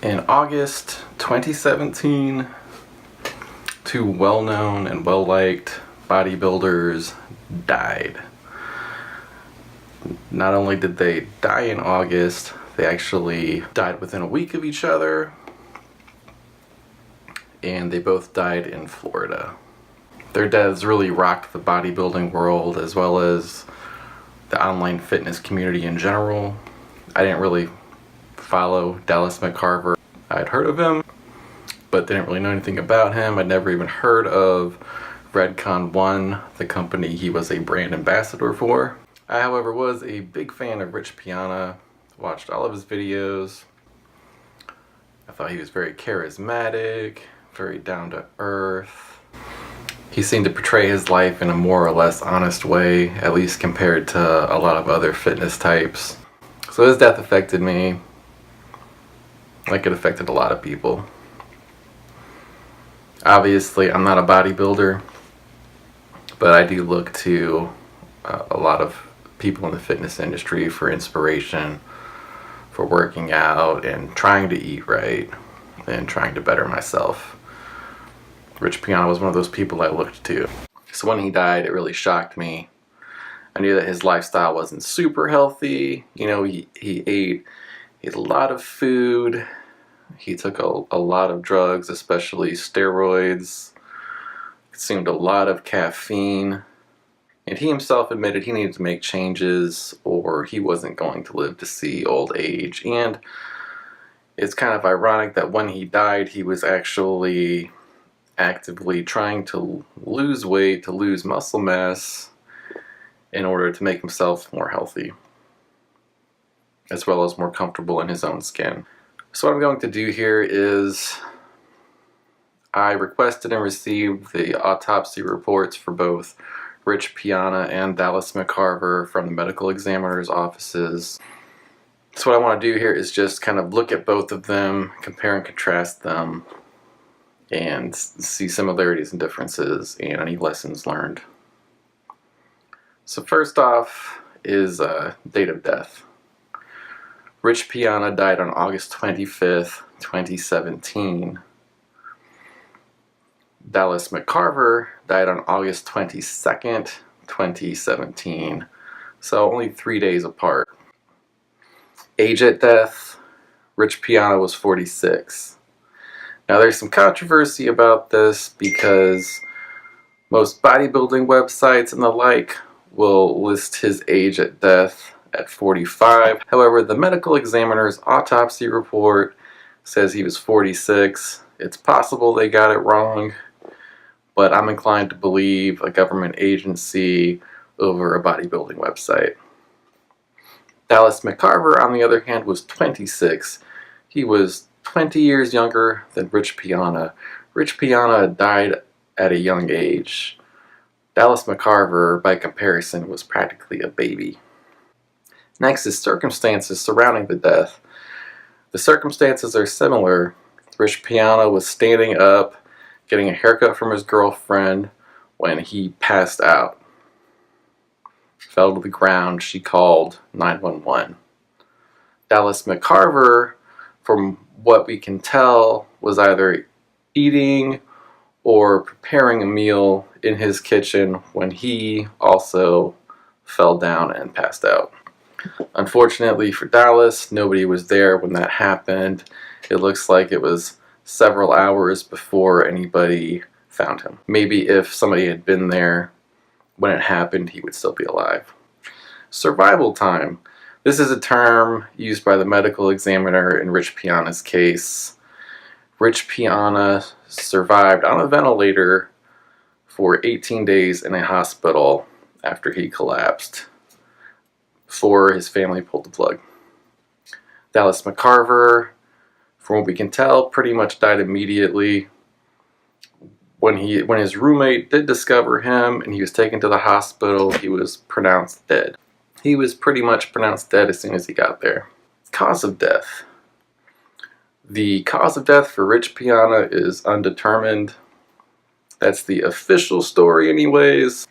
In August 2017, two well-known and well-liked bodybuilders died. Not only did they die in August, they actually died within a week of each other, and they both died in Florida. Their deaths really rocked the bodybuilding world as well as the online fitness community in general. I didn't really follow Dallas McCarver. I'd heard of him, but didn't really know anything about him. I'd never even heard of Redcon One, the company he was a brand ambassador for. I, however, was a big fan of Rich Piana, watched all of his videos. I thought he was very charismatic, very down to earth. He seemed to portray his life in a more or less honest way, at least compared to a lot of other fitness types. So his death affected me, like it affected a lot of people. Obviously, I'm not a bodybuilder, but I do look to a lot of people in the fitness industry for inspiration, for working out and trying to eat right and trying to better myself. Rich Piana was one of those people I looked to. So when he died, it really shocked me. I knew that his lifestyle wasn't super healthy. You know, he ate a lot of food. He took a lot of drugs, especially steroids. Consumed a lot of caffeine. And he himself admitted he needed to make changes or he wasn't going to live to see old age. And it's kind of ironic that when he died, he was actually actively trying to lose weight, to lose muscle mass, in order to make himself more healthy, as well as more comfortable in his own skin. So what I'm going to do here is I requested and received the autopsy reports for both Rich Piana and Dallas McCarver from the medical examiner's offices. So what I want to do here is just kind of look at both of them, compare and contrast them, and see similarities and differences and any lessons learned. So first off is date of death. Rich Piana died on August 25th, 2017. Dallas McCarver died on August 22nd, 2017. So only 3 days apart. Age at death, Rich Piana was 46. Now there's some controversy about this because most bodybuilding websites and the like will list his age at death at 45. However, the medical examiner's autopsy report says he was 46. It's possible they got it wrong, but I'm inclined to believe a government agency over a bodybuilding website. Dallas McCarver, on the other hand, was 26. He was 20 years younger than Rich Piana. Rich Piana died at a young age. Dallas McCarver, by comparison, was practically a baby. Next is circumstances surrounding the death. The circumstances are similar. Rich Piana was standing up, getting a haircut from his girlfriend when he passed out. Fell to the ground. She called 911. Dallas McCarver, from what we can tell, was either eating or preparing a meal in his kitchen when he also fell down and passed out. Unfortunately for Dallas, nobody was there when that happened. It looks like it was several hours before anybody found him. Maybe if somebody had been there when it happened, he would still be alive. Survival time. This is a term used by the medical examiner in Rich Piana's case. Rich Piana survived on a ventilator for 18 days in a hospital after he collapsed, before his family pulled the plug. Dallas McCarver, from what we can tell, pretty much died immediately. When his roommate did discover him and he was taken to the hospital, he was pronounced dead. He was pretty much pronounced dead as soon as he got there. Cause of death. The cause of death for Rich Piana is undetermined. That's the official story anyways.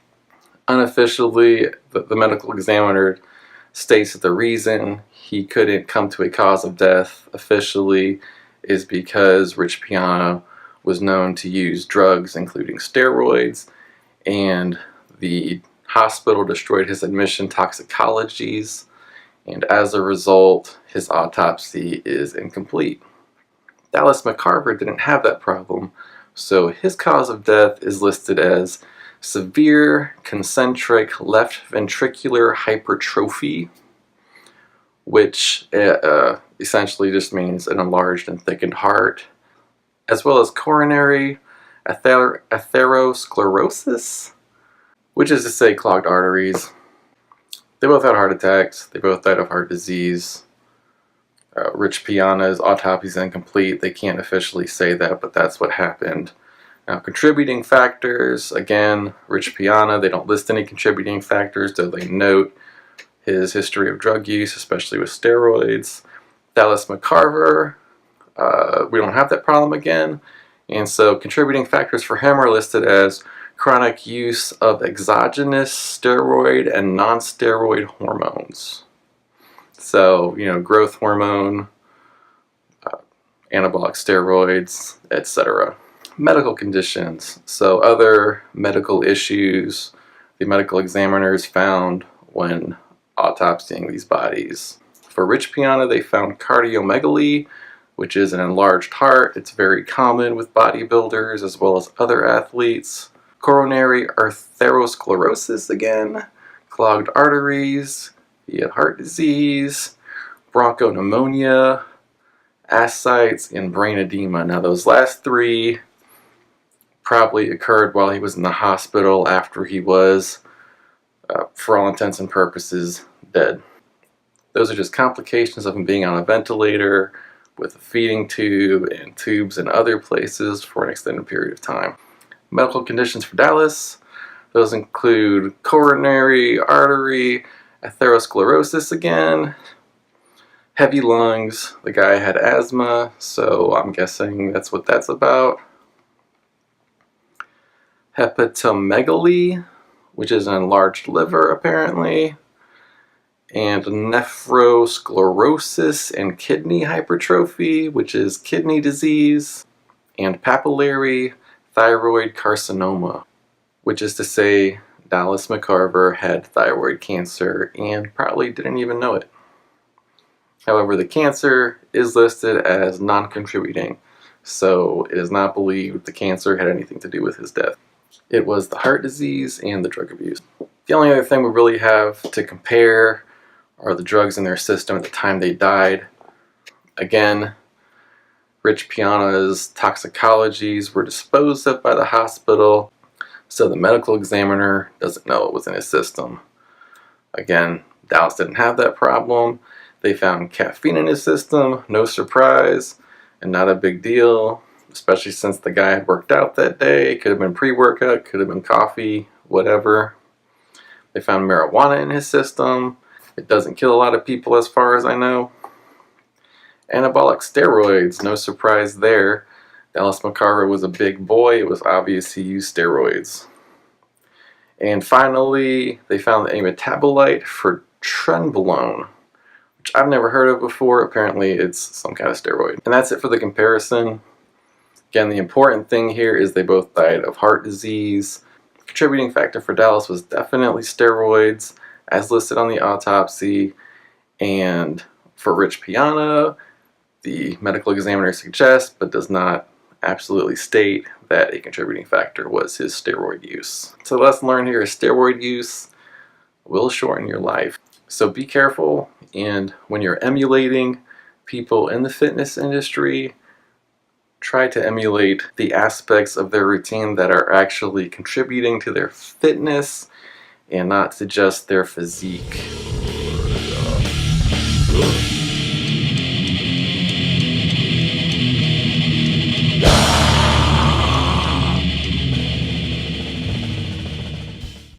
Unofficially, the medical examiner states that the reason he couldn't come to a cause of death officially is because Rich Piana was known to use drugs, including steroids, and the hospital destroyed his admission toxicologies, and as a result, his autopsy is incomplete. Dallas McCarver didn't have that problem, so his cause of death is listed as severe concentric left ventricular hypertrophy, which essentially just means an enlarged and thickened heart, as well as coronary atherosclerosis, which is to say clogged arteries. They both had heart attacks. They both died of heart disease. Rich Piana's autopsy is incomplete. They can't officially say that, but that's what happened. Now, contributing factors, again, Rich Piana, they don't list any contributing factors, though they note his history of drug use, especially with steroids. Dallas McCarver, we don't have that problem again, and so contributing factors for him are listed as chronic use of exogenous steroid and non-steroid hormones. So, growth hormone, anabolic steroids, etc. Medical conditions. So other medical issues the medical examiners found when autopsying these bodies. For Rich Piana, they found cardiomegaly, which is an enlarged heart. It's very common with bodybuilders as well as other athletes. Coronary atherosclerosis again, clogged arteries, he had heart disease, bronchopneumonia, ascites, and brain edema. Now those last three probably occurred while he was in the hospital after he was, for all intents and purposes, dead. Those are just complications of him being on a ventilator with a feeding tube and tubes in other places for an extended period of time. Medical conditions for Dallas, those include coronary artery atherosclerosis again, heavy lungs. The guy had asthma, so I'm guessing that's what that's about. Hepatomegaly, which is an enlarged liver apparently, and nephrosclerosis and kidney hypertrophy, which is kidney disease, and papillary thyroid carcinoma, which is to say Dallas McCarver had thyroid cancer and probably didn't even know it. However, the cancer is listed as non-contributing, so it is not believed the cancer had anything to do with his death. It was the heart disease and the drug abuse. The only other thing we really have to compare are the drugs in their system at the time they died. Again, Rich Piana's toxicologies were disposed of by the hospital, so the medical examiner doesn't know what was in his system. Again, Dallas didn't have that problem. They found caffeine in his system, no surprise, and not a big deal, especially since the guy had worked out that day. It could have been pre-workout, could have been coffee, whatever. They found marijuana in his system. It doesn't kill a lot of people as far as I know. Anabolic steroids, no surprise there. Dallas McCarver was a big boy. It was obvious he used steroids. And finally, they found a metabolite for trenbolone, which I've never heard of before. Apparently, it's some kind of steroid. And that's it for the comparison. Again, the important thing here is they both died of heart disease. The contributing factor for Dallas was definitely steroids, as listed on the autopsy. And for Rich Piana, the medical examiner suggests, but does not absolutely state, that a contributing factor was his steroid use. So the lesson learned here is steroid use will shorten your life. So be careful, and when you're emulating people in the fitness industry, try to emulate the aspects of their routine that are actually contributing to their fitness and not to just their physique.